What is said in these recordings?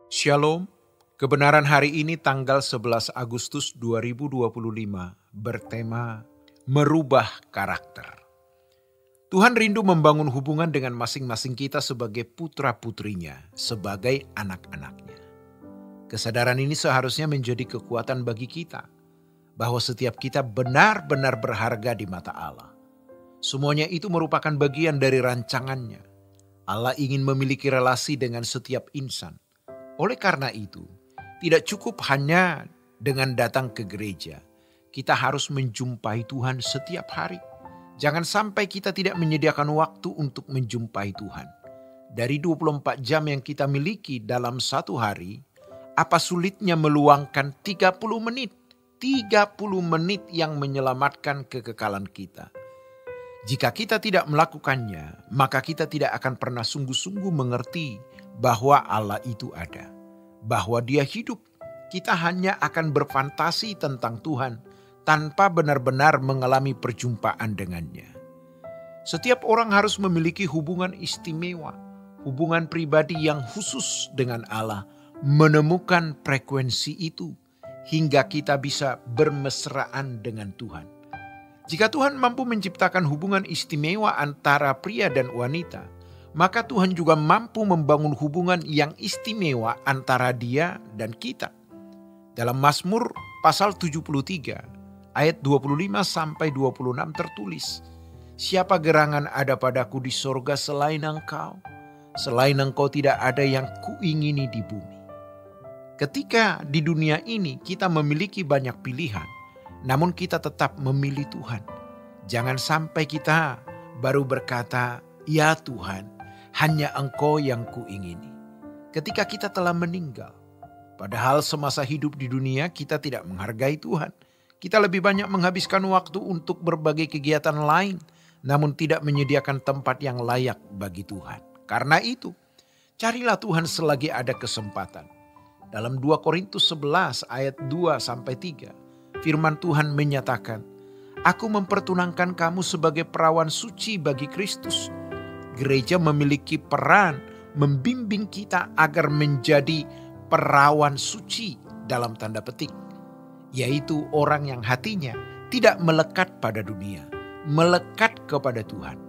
Shalom, kebenaran hari ini tanggal 11 Agustus 2025 bertema merubah karakter. Tuhan rindu membangun hubungan dengan masing-masing kita sebagai putra-putrinya, sebagai anak-anaknya. Kesadaran ini seharusnya menjadi kekuatan bagi kita, bahwa setiap kita benar-benar berharga di mata Allah. Semuanya itu merupakan bagian dari rancangannya. Allah ingin memiliki relasi dengan setiap insan. Oleh karena itu, tidak cukup hanya dengan datang ke gereja. Kita harus menjumpai Tuhan setiap hari. Jangan sampai kita tidak menyediakan waktu untuk menjumpai Tuhan. Dari 24 jam yang kita miliki dalam satu hari, apa sulitnya meluangkan 30 menit? 30 menit yang menyelamatkan kekekalan kita. Jika kita tidak melakukannya, maka kita tidak akan pernah sungguh-sungguh mengerti bahwa Allah itu ada, bahwa Dia hidup. Kita hanya akan berfantasi tentang Tuhan tanpa benar-benar mengalami perjumpaan dengannya. Setiap orang harus memiliki hubungan istimewa, hubungan pribadi yang khusus dengan Allah, menemukan frekuensi itu hingga kita bisa bermesraan dengan Tuhan. Jika Tuhan mampu menciptakan hubungan istimewa antara pria dan wanita, maka Tuhan juga mampu membangun hubungan yang istimewa antara Dia dan kita. Dalam Mazmur pasal 73 ayat 25-26 tertulis, "Siapa gerangan ada padaku di sorga selain Engkau? Selain Engkau tidak ada yang kuingini di bumi." Ketika di dunia ini kita memiliki banyak pilihan, namun kita tetap memilih Tuhan. Jangan sampai kita baru berkata, "Ya Tuhan, hanya Engkau yang kuingini," ketika kita telah meninggal. Padahal semasa hidup di dunia kita tidak menghargai Tuhan. Kita lebih banyak menghabiskan waktu untuk berbagai kegiatan lain, namun tidak menyediakan tempat yang layak bagi Tuhan. Karena itu, carilah Tuhan selagi ada kesempatan. Dalam 2 Korintus 11 ayat 2-3, firman Tuhan menyatakan, "Aku mempertunangkan kamu sebagai perawan suci bagi Kristus." Gereja memiliki peran membimbing kita agar menjadi perawan suci dalam tanda petik, yaitu orang yang hatinya tidak melekat pada dunia, melekat kepada Tuhan.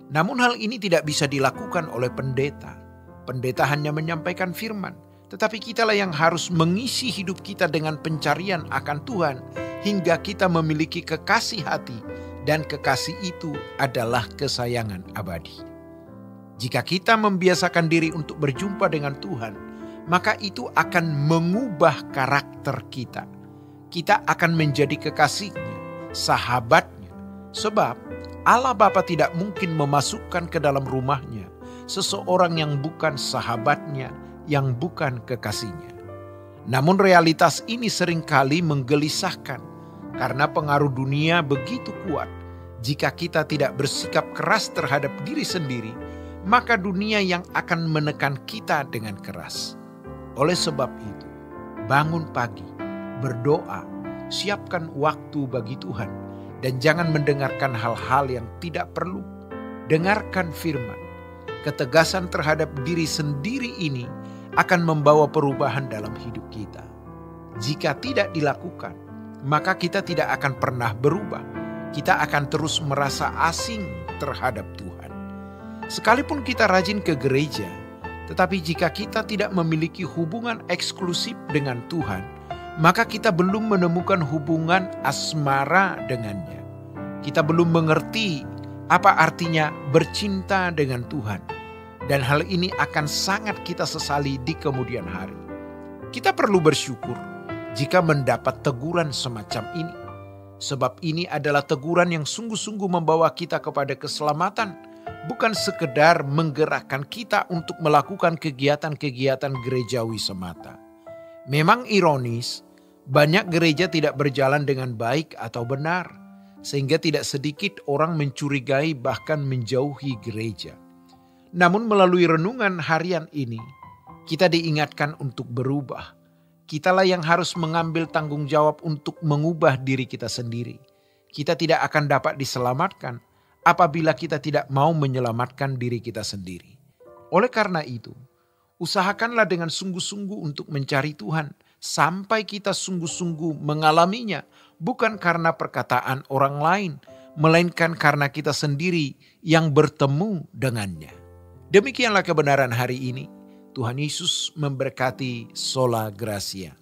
Namun hal ini tidak bisa dilakukan oleh pendeta. Pendeta hanya menyampaikan firman, tetapi kitalah yang harus mengisi hidup kita dengan pencarian akan Tuhan hingga kita memiliki kekasih hati, dan kekasih itu adalah kesayangan abadi. Jika kita membiasakan diri untuk berjumpa dengan Tuhan, maka itu akan mengubah karakter kita. Kita akan menjadi kekasihnya, sahabatnya. Sebab Allah Bapa tidak mungkin memasukkan ke dalam rumahnya seseorang yang bukan sahabatnya, yang bukan kekasihnya. Namun realitas ini seringkali menggelisahkan karena pengaruh dunia begitu kuat. Jika kita tidak bersikap keras terhadap diri sendiri, maka dunia yang akan menekan kita dengan keras. Oleh sebab itu, bangun pagi, berdoa, siapkan waktu bagi Tuhan, dan jangan mendengarkan hal-hal yang tidak perlu. Dengarkan firman. Ketegasan terhadap diri sendiri ini akan membawa perubahan dalam hidup kita. Jika tidak dilakukan, maka kita tidak akan pernah berubah. Kita akan terus merasa asing terhadap Tuhan. Sekalipun kita rajin ke gereja, tetapi jika kita tidak memiliki hubungan eksklusif dengan Tuhan, maka kita belum menemukan hubungan asmara dengannya. Kita belum mengerti apa artinya bercinta dengan Tuhan. Dan hal ini akan sangat kita sesali di kemudian hari. Kita perlu bersyukur jika mendapat teguran semacam ini. Sebab ini adalah teguran yang sungguh-sungguh membawa kita kepada keselamatan. Bukan sekedar menggerakkan kita untuk melakukan kegiatan-kegiatan gerejawi semata. Memang ironis, banyak gereja tidak berjalan dengan baik atau benar, sehingga tidak sedikit orang mencurigai bahkan menjauhi gereja. Namun melalui renungan harian ini, kita diingatkan untuk berubah. Kitalah yang harus mengambil tanggung jawab untuk mengubah diri kita sendiri. Kita tidak akan dapat diselamatkan apabila kita tidak mau menyelamatkan diri kita sendiri. Oleh karena itu, Usahakanlah dengan sungguh-sungguh untuk mencari Tuhan, sampai kita sungguh-sungguh mengalaminya, bukan karena perkataan orang lain, melainkan karena kita sendiri yang bertemu dengannya. Demikianlah kebenaran hari ini. Tuhan Yesus memberkati. Sola Gracia.